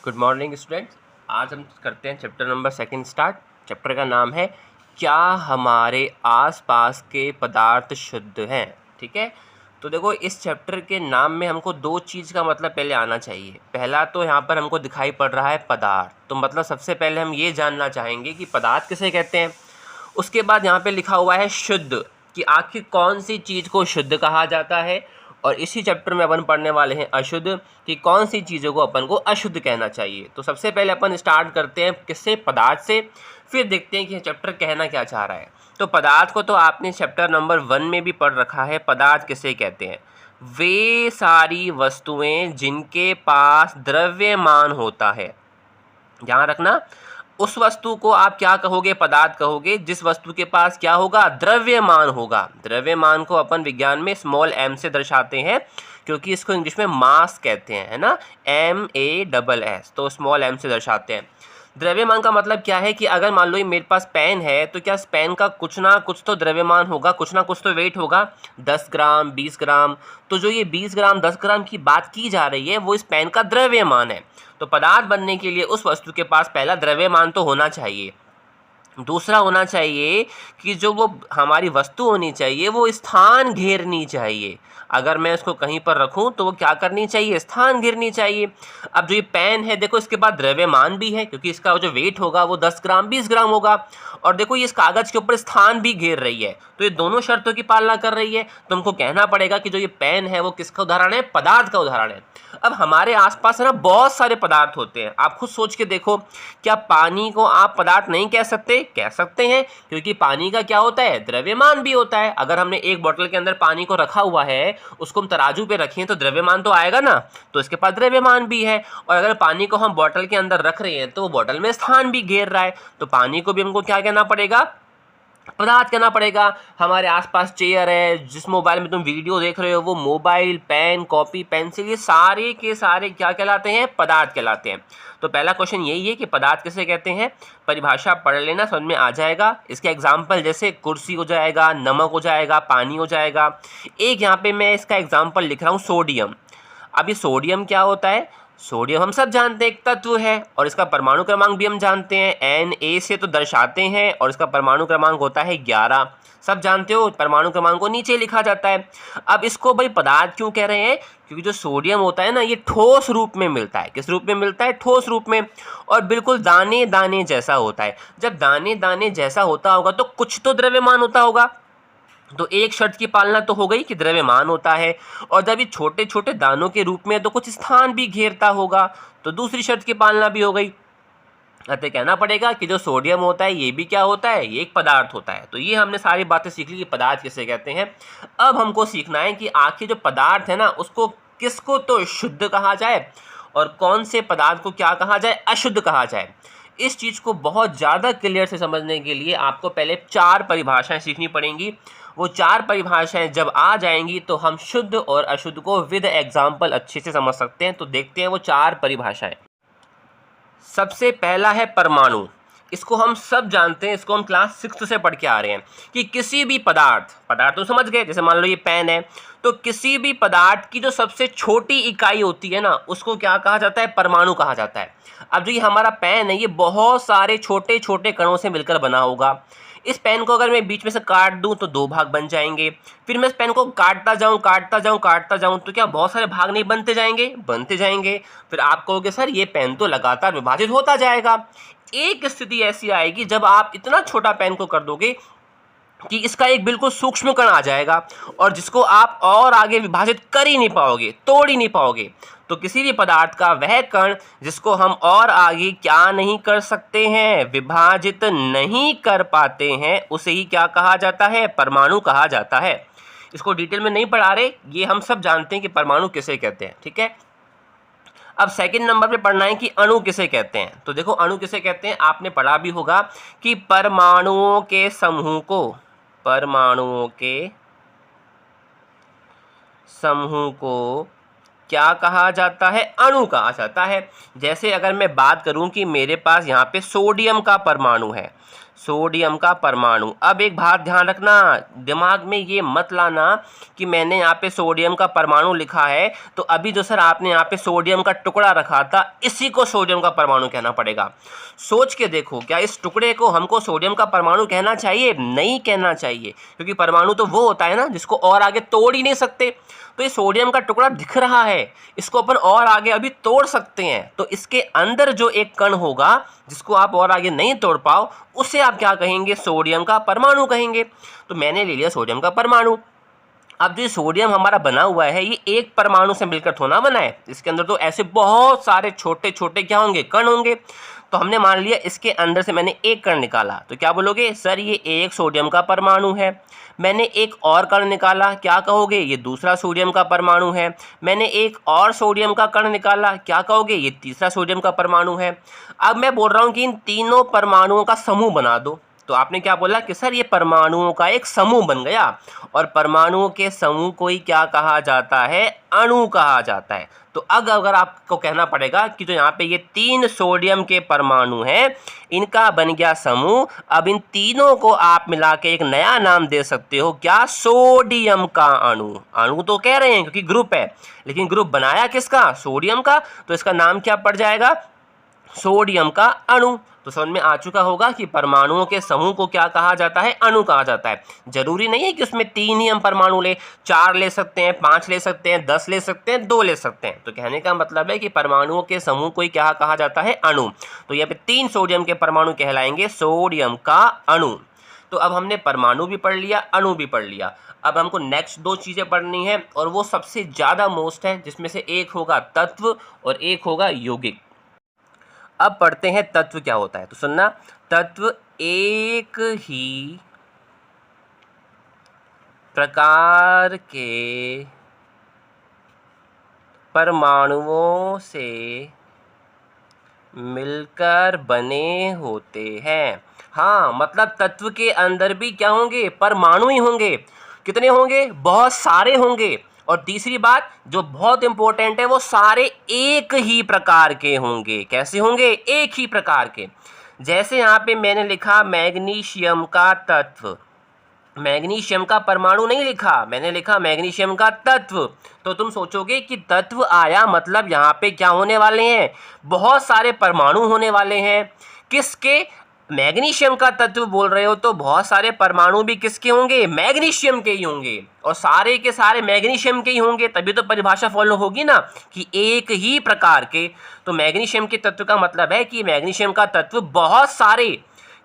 Good morning students. आज हम करते हैं चैप्टर नंबर 2 स्टार्ट। चैप्टर का नाम है क्या हमारे आसपास के पदार्थ शुद्ध हैं। ठीक है, तो देखो इस चैप्टर के नाम में हमको दो चीज़ का मतलब पहले आना चाहिए। पहला तो यहाँ पर हमको दिखाई पड़ रहा है पदार्थ, तो मतलब सबसे पहले हम ये जानना चाहेंगे कि पदार्थ किसे कहते हैं। उसके बाद यहाँ पे लिखा हुआ है शुद्ध, कि आखिर कौन सी चीज़ को शुद्ध कहा जाता है। और इसी चैप्टर में अपन पढ़ने वाले हैं अशुद्ध, कि कौन सी चीज़ों को अपन को अशुद्ध कहना चाहिए। तो सबसे पहले अपन स्टार्ट करते हैं किससे, पदार्थ से। फिर देखते हैं कि यह चैप्टर कहना क्या चाह रहा है। तो पदार्थ को तो आपने चैप्टर नंबर 1 में भी पढ़ रखा है। पदार्थ किसे कहते हैं? वे सारी वस्तुएं जिनके पास द्रव्यमान होता है। ध्यान रखना, उस वस्तु को आप क्या कहोगे? पदार्थ कहोगे जिस वस्तु के पास क्या होगा? द्रव्यमान होगा। द्रव्यमान को अपन विज्ञान में स्मॉल m से दर्शाते हैं, क्योंकि इसको इंग्लिश में मास कहते हैं, है ना, MASS, तो स्मॉल m से दर्शाते हैं। द्रव्यमान का मतलब क्या है कि अगर मान लो ये मेरे पास पेन है, तो क्या इस पेन का कुछ ना कुछ तो द्रव्यमान होगा, कुछ ना कुछ तो वेट होगा, 10 ग्राम 20 ग्राम। तो जो ये 20 ग्राम 10 ग्राम की बात की जा रही है वो इस पेन का द्रव्यमान है। तो पदार्थ बनने के लिए उस वस्तु के पास पहला द्रव्यमान तो होना चाहिए। दूसरा होना चाहिए कि जो वो हमारी वस्तु होनी चाहिए वो स्थान घेरनी चाहिए। अगर मैं इसको कहीं पर रखूं तो वो क्या करनी चाहिए? स्थान घेरनी चाहिए। अब जो ये पेन है, देखो इसके बाद द्रव्यमान भी है, क्योंकि इसका जो वेट होगा वो 10 ग्राम 20 ग्राम होगा। और देखो ये इस कागज़ के ऊपर स्थान भी घेर रही है, तो ये दोनों शर्तों की पालना कर रही है। तो हमको कहना पड़ेगा कि जो ये पेन है वो किसका उदाहरण है? पदार्थ का उदाहरण है। अब हमारे आसपास है ना बहुत सारे पदार्थ होते हैं। आप खुद सोच के देखो, क्या पानी को आप पदार्थ नहीं कह सकते? कह सकते हैं, क्योंकि पानी का क्या होता है? द्रव्यमान भी होता है। अगर हमने एक बोतल के अंदर पानी को रखा हुआ है, उसको हम तराजू पे रखें तो द्रव्यमान तो आएगा ना, तो इसके पास द्रव्यमान भी है। और अगर पानी को हम बोतल के अंदर रख रहे हैं तो वो बोतल में स्थान भी घेर रहा है, तो पानी को भी हमको क्या कहना पड़ेगा? पदार्थ कहना पड़ेगा। हमारे आसपास चेयर है, जिस मोबाइल में तुम वीडियो देख रहे हो वो मोबाइल, पेन, कॉपी, पेंसिल, ये सारे के सारे क्या कहलाते हैं? पदार्थ कहलाते हैं। तो पहला क्वेश्चन यही है कि पदार्थ किसे कहते हैं। परिभाषा पढ़ लेना, समझ में आ जाएगा। इसके एग्जाम्पल जैसे कुर्सी हो जाएगा, नमक हो जाएगा, पानी हो जाएगा। एक यहाँ पे मैं इसका एग्जाम्पल लिख रहा हूँ, सोडियम। अब ये सोडियम क्या होता है? सोडियम हम सब जानते हैं एक तत्व है, और इसका परमाणु क्रमांक भी हम जानते हैं, Na से तो दर्शाते हैं, और इसका परमाणु क्रमांक होता है 11। सब जानते हो, परमाणु क्रमांक को नीचे लिखा जाता है। अब इसको भाई पदार्थ क्यों कह रहे हैं? क्योंकि जो सोडियम होता है ना, ये ठोस रूप में मिलता है। किस रूप में मिलता है? ठोस रूप में। और बिल्कुल दाने दाने जैसा होता है। जब दाने दाने जैसा होता होगा तो कुछ तो द्रव्यमान होता होगा। तो एक शर्त की पालना तो हो गई कि द्रव्यमान होता है, और जब ये छोटे छोटे दानों के रूप में तो कुछ स्थान भी घेरता होगा, तो दूसरी शर्त की पालना भी हो गई। अतः कहना पड़ेगा कि जो सोडियम होता है ये भी क्या होता है? ये एक पदार्थ होता है। तो ये हमने सारी बातें सीख ली कि पदार्थ किसे कहते हैं। अब हमको सीखना है कि आखिर जो पदार्थ है ना, उसको किसको तो शुद्ध कहा जाए और कौन से पदार्थ को क्या कहा जाए? अशुद्ध कहा जाए। इस चीज़ को बहुत ज़्यादा क्लियर से समझने के लिए आपको पहले 4 परिभाषाएं सीखनी पड़ेंगी। वो 4 परिभाषाएं जब आ जाएंगी तो हम शुद्ध और अशुद्ध को विद एग्जाम्पल अच्छे से समझ सकते हैं। तो देखते हैं वो 4 परिभाषाएं। सबसे पहला है परमाणु। इसको हम सब जानते हैं, इसको हम क्लास 6 से पढ़ के आ रहे हैं कि किसी भी पदार्थ तो समझ गए, जैसे मान लो ये पेन है, तो किसी भी पदार्थ की जो सबसे छोटी इकाई होती है ना, उसको क्या कहा जाता है? परमाणु कहा जाता है। अब जो ये हमारा पेन है, ये बहुत सारे छोटे छोटे कणों से मिलकर बना होगा। इस पेन को अगर मैं बीच में से काट दूं तो 2 भाग बन जाएंगे। फिर मैं इस पेन को काटता जाऊं तो क्या बहुत सारे भाग नहीं बनते जाएंगे? बनते जाएंगे। फिर आप कहोगे सर ये पेन तो लगातार विभाजित होता जाएगा। एक स्थिति ऐसी आएगी जब आप इतना छोटा पेन को कर दोगे कि इसका एक बिल्कुल सूक्ष्म कण आ जाएगा, और जिसको आप और आगे विभाजित कर ही नहीं पाओगे, तोड़ ही नहीं पाओगे। तो किसी भी पदार्थ का वह कण जिसको हम और आगे क्या नहीं कर सकते हैं? विभाजित नहीं कर पाते हैं, उसे ही क्या कहा जाता है? परमाणु कहा जाता है। इसको डिटेल में नहीं पढ़ा रहे, ये हम सब जानते हैं कि परमाणु किसे कहते हैं। ठीक है, अब सेकंड नंबर पे पढ़ना है कि अणु किसे कहते हैं। तो देखो अणु किसे कहते हैं, आपने पढ़ा भी होगा कि परमाणुओं के समूह को क्या कहा जाता है? अणु कहा जाता है। जैसे अगर मैं बात करूं कि मेरे पास यहाँ पे सोडियम का परमाणु है, सोडियम का परमाणु। अब एक बात ध्यान रखना, दिमाग में ये मत लाना कि मैंने यहाँ पे सोडियम का परमाणु लिखा है तो अभी जो सर आपने यहाँ पे सोडियम का टुकड़ा रखा था इसी को सोडियम का परमाणु कहना पड़ेगा। सोच के देखो, क्या इस टुकड़े को हमको सोडियम का परमाणु कहना चाहिए? नहीं कहना चाहिए, क्योंकि परमाणु तो वो होता है ना जिसको और आगे तोड़ ही नहीं सकते। तो ये सोडियम का टुकड़ा दिख रहा है, इसको अपन और आगे अभी तोड़ सकते हैं, तो इसके अंदर जो एक कण होगा जिसको आप और आगे नहीं तोड़ पाओ उसे आप क्या कहेंगे? सोडियम का परमाणु कहेंगे। तो मैंने ले लिया सोडियम का परमाणु। अब जो सोडियम हमारा बना हुआ है ये एक परमाणु से मिलकर थोड़ा बना है, इसके अंदर तो ऐसे बहुत सारे छोटे छोटे क्या होंगे? कण होंगे। तो हमने मान लिया इसके अंदर से मैंने एक कण निकाला, तो क्या बोलोगे? सर ये एक सोडियम का परमाणु है। मैंने एक और कण निकाला, क्या कहोगे? ये दूसरा सोडियम का परमाणु है। मैंने एक और सोडियम का कण निकाला, क्या कहोगे? ये तीसरा सोडियम का परमाणु है। अब मैं बोल रहा हूँ कि इन तीनों परमाणुओं का समूह बना दो, तो आपने क्या बोला कि सर ये परमाणुओं का एक समूह बन गया, और परमाणुओं के समूह को ही क्या कहा जाता है? अणु कहा जाता है। तो अब अगर आपको कहना पड़ेगा कि जो यहाँ पे ये 3 सोडियम के परमाणु हैं इनका बन गया समूह, अब इन तीनों को आप मिला के एक नया नाम दे सकते हो, क्या? सोडियम का अणु। अणु तो कह रहे हैं क्योंकि ग्रुप है, लेकिन ग्रुप बनाया किसका? सोडियम का, तो इसका नाम क्या पड़ जाएगा? सोडियम का अणु। तो समझ में आ चुका होगा कि परमाणुओं के समूह को क्या कहा जाता है? अणु कहा जाता है। जरूरी नहीं है कि उसमें 3 ही हम परमाणु ले, 4 ले सकते हैं, 5 ले सकते हैं, 10 ले सकते हैं, 2 ले सकते हैं। तो कहने का मतलब है कि परमाणुओं के समूह को ही क्या कहा जाता है? अणु। तो यहाँ पे 3 सोडियम के परमाणु कहलाएंगे सोडियम का अणु। तो अब हमने परमाणु भी पढ़ लिया, अणु भी पढ़ लिया। अब हमको नेक्स्ट 2 चीज़ें पढ़नी है, और वो सबसे ज़्यादा मोस्ट है, जिसमें से एक होगा तत्व और एक होगा यौगिक। अब पढ़ते हैं तत्व क्या होता है। तो सुनना, तत्व एक ही प्रकार के परमाणुओं से मिलकर बने होते हैं। हाँ, मतलब तत्व के अंदर भी क्या होंगे? परमाणु ही होंगे। कितने होंगे? बहुत सारे होंगे। और तीसरी बात जो बहुत इंपॉर्टेंट है, वो सारे एक ही प्रकार के होंगे। कैसे होंगे? एक ही प्रकार के। जैसे यहाँ पे मैंने लिखा मैग्नीशियम का तत्व, मैग्नीशियम का परमाणु नहीं लिखा, मैंने लिखा मैग्नीशियम का तत्व। तो तुम सोचोगे कि तत्व आया मतलब यहाँ पे क्या होने वाले हैं? बहुत सारे परमाणु होने वाले हैं। किसके? मैग्नीशियम का तत्व बोल रहे हो तो बहुत सारे परमाणु भी किसके होंगे? मैग्नीशियम के ही होंगे, और सारे के सारे मैग्नीशियम के ही होंगे, तभी तो परिभाषा फॉलो होगी ना कि एक ही प्रकार के। तो मैग्नीशियम के तत्व का मतलब है कि मैग्नीशियम का तत्व बहुत सारे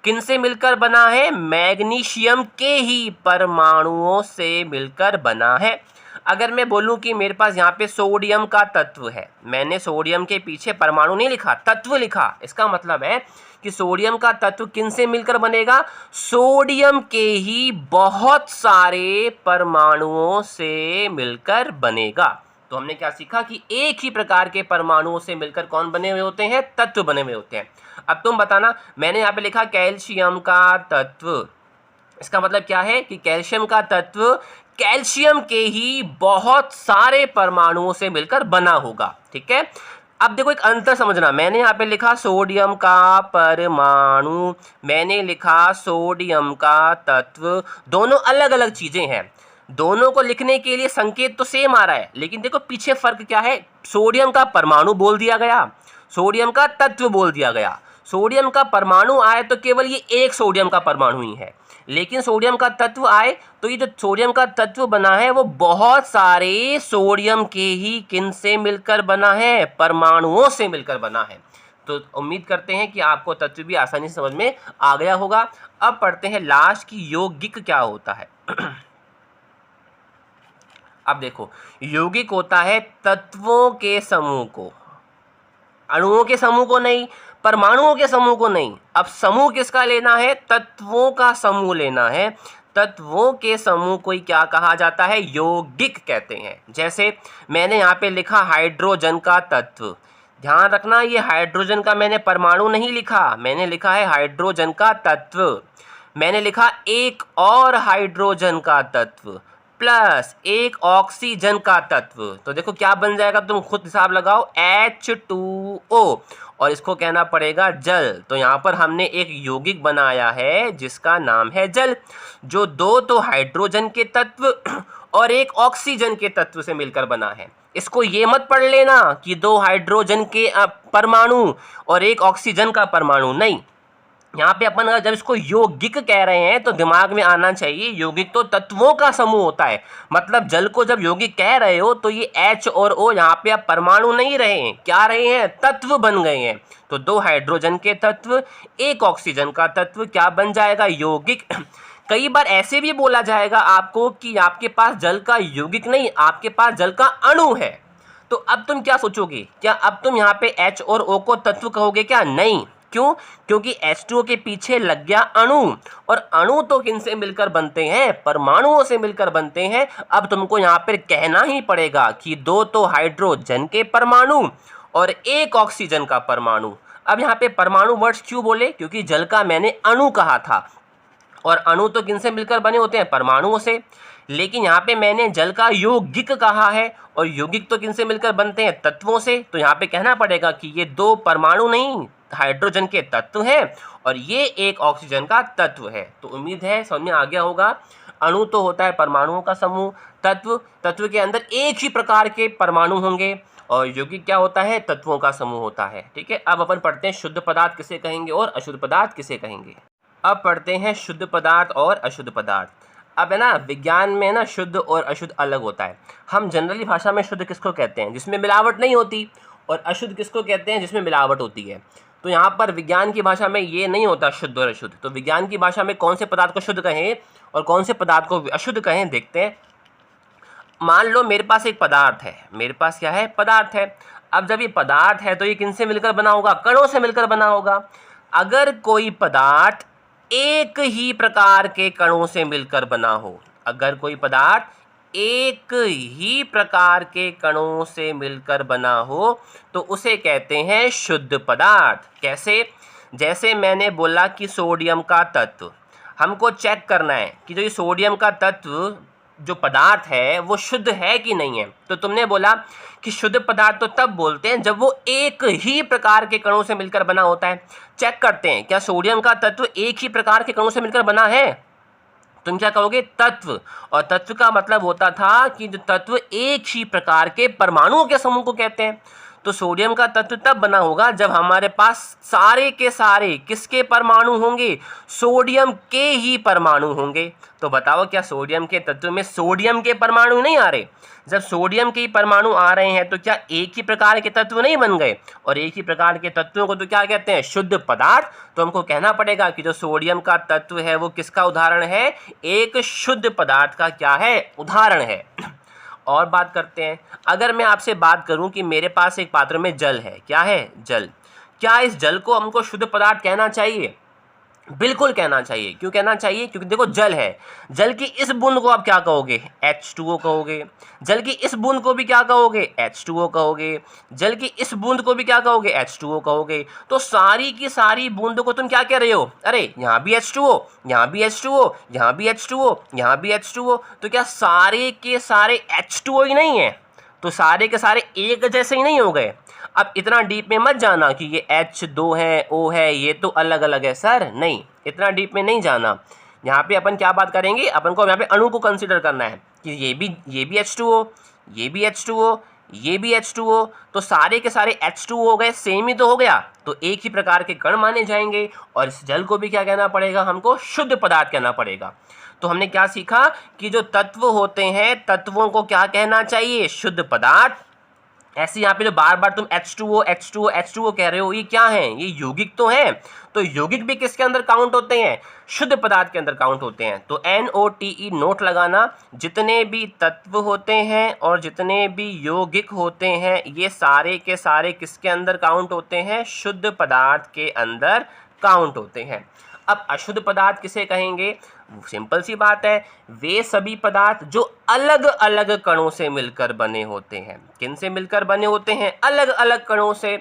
किनसे मिलकर बना है? मैग्नीशियम के ही परमाणुओं से मिलकर बना है। अगर मैं बोलूं कि मेरे पास यहाँ पे सोडियम का तत्व है, मैंने सोडियम के पीछे परमाणु नहीं लिखा, तत्व लिखा, इसका मतलब है कि सोडियम का तत्व किनसे मिलकर बनेगा? सोडियम के ही बहुत सारे परमाणुओं से मिलकर बनेगा। तो हमने क्या सीखा कि एक ही प्रकार के परमाणुओं से मिलकर कौन बने हुए होते हैं? तत्व बने हुए होते हैं। अब तुम बताना, मैंने यहाँ पे लिखा कैल्शियम का तत्व, इसका मतलब क्या है कि कैल्शियम का तत्व कैल्शियम के ही बहुत सारे परमाणुओं से मिलकर बना होगा। ठीक है, अब देखो एक अंतर समझना, मैंने यहाँ पे लिखा सोडियम का परमाणु, मैंने लिखा सोडियम का तत्व, दोनों अलग अलग चीजें हैं। दोनों को लिखने के लिए संकेत तो सेम आ रहा है, लेकिन देखो पीछे फर्क क्या है? सोडियम का परमाणु बोल दिया गया, सोडियम का तत्व बोल दिया गया। सोडियम का परमाणु आए तो केवल ये एक सोडियम का परमाणु ही है, लेकिन सोडियम का तत्व आए तो ये जो सोडियम का तत्व बना है वो बहुत सारे सोडियम के ही किन से मिलकर बना है? परमाणुओं से मिलकर बना है। तो उम्मीद करते हैं कि आपको तत्व भी आसानी से समझ में आ गया होगा। अब पढ़ते हैं लास्ट की यौगिक क्या होता है। अब देखो, यौगिक होता है तत्वों के समूह को, अणुओं के समूह को नहीं, परमाणुओं के समूह को नहीं। अब समूह किसका लेना है? तत्वों का समूह लेना है। तत्वों के समूह को ही क्या कहा जाता है? यौगिक कहते हैं। जैसे मैंने यहाँ पे लिखा हाइड्रोजन का तत्व, ध्यान रखना ये हाइड्रोजन का मैंने परमाणु नहीं लिखा, मैंने लिखा है हाइड्रोजन का तत्व। मैंने लिखा एक और हाइड्रोजन का तत्व प्लस एक ऑक्सीजन का तत्व, तो देखो क्या बन जाएगा, तुम खुद हिसाब लगाओ, H2O, और इसको कहना पड़ेगा जल। तो यहाँ पर हमने एक यौगिक बनाया है जिसका नाम है जल, जो दो तो हाइड्रोजन के तत्व और एक ऑक्सीजन के तत्व से मिलकर बना है। इसको ये मत पढ़ लेना कि दो हाइड्रोजन के परमाणु और एक ऑक्सीजन का परमाणु, नहीं। यहाँ पे अपन जब इसको यौगिक कह रहे हैं तो दिमाग में आना चाहिए यौगिक तो तत्वों का समूह होता है। मतलब जल को जब यौगिक कह रहे हो तो ये H और O यहाँ पे अब परमाणु नहीं रहे हैं, क्या रहे हैं, तत्व बन गए हैं। तो दो हाइड्रोजन के तत्व एक ऑक्सीजन का तत्व क्या बन जाएगा, यौगिक। कई बार ऐसे भी बोला जाएगा आपको कि आपके पास जल का यौगिक नहीं, आपके पास जल का अणु है। तो अब तुम क्या सोचोगे, क्या अब तुम यहाँ पे H और O को तत्व कहोगे क्या, नहीं। क्यों, क्योंकि H2O के पीछे लग गया अणु, और अणु तो किनसे मिलकर बनते हैं, परमाणुओं से मिलकर बनते हैं। अब तुमको यहाँ पर कहना ही पड़ेगा कि दो तो हाइड्रोजन के परमाणु और एक ऑक्सीजन का परमाणु। अब यहाँ पे परमाणु वर्ड्स क्यों बोले, क्योंकि जल का मैंने अणु कहा था, और अणु तो किनसे मिलकर बने होते हैं, परमाणुओं से। लेकिन यहाँ पे मैंने जल का यौगिक कहा है, और यौगिक तो किनसे मिलकर बनते हैं, तत्वों से। तो यहाँ पे कहना पड़ेगा कि ये दो परमाणु नहीं हाइड्रोजन के तत्व हैं और ये एक ऑक्सीजन का तत्व है। तो उम्मीद है समझ में आ गया होगा। अणु तो होता है परमाणुओं का समूह, तत्व के अंदर एक ही प्रकार के परमाणु होंगे, और यौगिक क्या होता है, तत्वों का समूह होता है। ठीक है, अब अपन पढ़ते हैं शुद्ध पदार्थ किसे कहेंगे और अशुद्ध पदार्थ किसे कहेंगे। अब पढ़ते हैं शुद्ध पदार्थ और अशुद्ध पदार्थ। अब है ना, विज्ञान में ना शुद्ध और अशुद्ध अलग होता है। हम जनरली भाषा में शुद्ध किसको कहते हैं, जिसमें मिलावट नहीं होती, और अशुद्ध किसको कहते हैं, जिसमें मिलावट होती है। तो यहाँ पर विज्ञान की भाषा में ये नहीं होता शुद्ध और अशुद्ध। तो विज्ञान की भाषा में कौन से पदार्थ को शुद्ध कहें और कौन से पदार्थ को अशुद्ध कहें, देखते हैं। मान लो मेरे पास एक पदार्थ है, मेरे पास क्या है, पदार्थ है। अब जब ये पदार्थ है तो ये किनसे मिलकर बना होगा, कणों से मिलकर बना होगा। अगर कोई पदार्थ एक ही प्रकार के कणों से मिलकर बना हो, अगर कोई पदार्थ एक ही प्रकार के कणों से मिलकर बना हो तो उसे कहते हैं शुद्ध पदार्थ। कैसे, जैसे मैंने बोला कि सोडियम का तत्व, हमको चेक करना है कि जो ये सोडियम का तत्व जो पदार्थ है वो शुद्ध है कि नहीं है। तो तुमने बोला कि शुद्ध पदार्थ तो तब बोलते हैं जब वो एक ही प्रकार के कणों से मिलकर बना होता है। चेक करते हैं क्या सोडियम का तत्व एक ही प्रकार के कणों से मिलकर बना है। तुम क्या कहोगे, तत्व। और तत्व का मतलब होता था कि जो तत्व एक ही प्रकार के परमाणुओं के समूह को कहते हैं। तो सोडियम का तत्व तब बना होगा जब हमारे पास सारे के सारे किसके परमाणु होंगे, सोडियम के ही परमाणु होंगे। तो बताओ क्या सोडियम के तत्व में सोडियम के परमाणु नहीं आ रहे। जब सोडियम के ही परमाणु आ रहे हैं तो क्या एक ही प्रकार के तत्व नहीं बन गए, और एक ही प्रकार के तत्वों को तो क्या कहते हैं, शुद्ध पदार्थ। तो हमको कहना पड़ेगा कि जो सोडियम का तत्व है वो किसका उदाहरण है, एक शुद्ध पदार्थ का क्या है, उदाहरण है। और बात करते हैं, अगर मैं आपसे बात करूं कि मेरे पास एक पात्र में जल है, क्या है, जल। क्या इस जल को हमको शुद्ध पदार्थ कहना चाहिए, बिल्कुल कहना चाहिए। क्यों कहना चाहिए, क्योंकि देखो जल है, जल की इस बूंद को आप क्या कहोगे, H2O कहोगे। जल की इस बूंद को भी क्या कहोगे, H2O कहोगे। जल की इस बूंद को भी क्या कहोगे, H2O कहोगे। तो सारी की सारी बूंदों को तुम क्या कह रहे हो, अरे यहाँ भी H2O, यहाँ भी H2O, यहाँ भी H2O, यहाँ भी H2O। तो क्या सारे के सारे H2O ही नहीं है, तो सारे के सारे एक जैसे ही नहीं हो गए। अब इतना डीप में मत जाना कि ये H2 है, O है, ये तो अलग अलग है सर, नहीं, इतना डीप में नहीं जाना। यहाँ पे अपन क्या बात करेंगे, अपन को यहाँ पे अणु को कंसीडर करना है कि ये भी H2O, ये भी H2O, ये भी H2O। तो सारे के सारे H2O हो गए, सेम ही तो हो गया, तो एक ही प्रकार के कण माने जाएंगे। और इस जल को भी क्या कहना पड़ेगा, हमको शुद्ध पदार्थ कहना पड़ेगा। तो हमने क्या सीखा कि जो तत्व होते हैं तत्वों को क्या कहना चाहिए, शुद्ध पदार्थ। ऐसे यहाँ पे जो बार बार तुम H2O H2O H2O कह रहे हो, ये क्या है, ये यौगिक तो हैं। तो यौगिक भी किसके अंदर काउंट होते हैं, शुद्ध पदार्थ के अंदर काउंट होते हैं। तो NOTE नोट लगाना, जितने भी तत्व होते हैं और जितने भी यौगिक होते हैं ये सारे के सारे किसके अंदर काउंट होते हैं, शुद्ध पदार्थ के अंदर काउंट होते हैं। अब अशुद्ध पदार्थ किसे कहेंगे, सिंपल सी बात है, वे सभी पदार्थ जो अलग अलग कणों से मिलकर बने होते हैं। किन से मिलकर बने होते हैं, अलग अलग कणों से।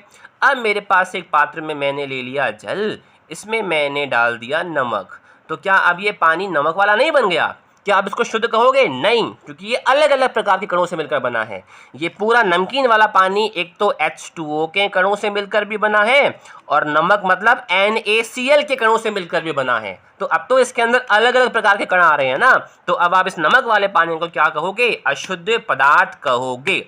अब मेरे पास एक पात्र में मैंने ले लिया जल, इसमें मैंने डाल दिया नमक। तो क्या अब ये पानी नमक वाला नहीं बन गया, क्या आप इसको शुद्ध कहोगे? नहीं, क्योंकि ये अलग अलग प्रकार के कणों से मिलकर बना है। ये पूरा नमकीन वाला पानी एक तो H2O के कणों से मिलकर भी बना है और नमक मतलब NaCl के कणों से मिलकर भी बना है। तो अब तो इसके अंदर अलग अलग प्रकार के कण आ रहे हैं ना, तो अब आप इस नमक वाले पानी को क्या कहोगे? अशुद्ध पदार्थ कहोगे।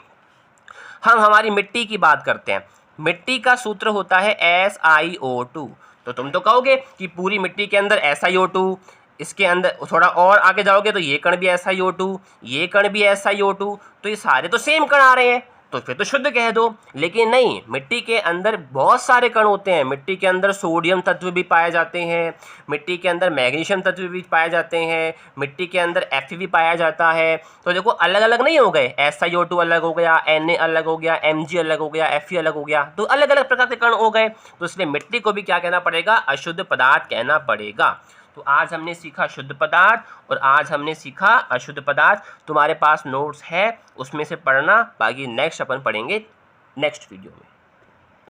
हम हमारी मिट्टी की बात करते हैं। मिट्टी का सूत्र होता है SiO2। तो तुम तो कहोगे कि पूरी मिट्टी के अंदर SiO2, इसके अंदर थोड़ा और आगे जाओगे तो ये कण भी SiO2, ये कण भी SiO2, तो ये सारे तो सेम कण आ रहे हैं, तो फिर तो शुद्ध कह दो। लेकिन नहीं, मिट्टी के अंदर बहुत सारे कण होते हैं। मिट्टी के अंदर सोडियम तत्व भी पाए जाते हैं, मिट्टी के अंदर मैग्नीशियम तत्व भी पाए जाते हैं, मिट्टी के अंदर Fe भी पाया जाता है। तो देखो अलग अलग नहीं हो गए, SiO2 अलग हो गया, Na अलग हो गया, Mg अलग हो गया, Fe अलग हो गया, तो अलग अलग प्रकार के कण हो गए। तो इसलिए मिट्टी को भी क्या कहना पड़ेगा? अशुद्ध पदार्थ कहना पड़ेगा। तो आज हमने सीखा शुद्ध पदार्थ और आज हमने सीखा अशुद्ध पदार्थ। तुम्हारे पास नोट्स है, उसमें से पढ़ना, बाकी नेक्स्ट अपन पढ़ेंगे नेक्स्ट वीडियो में।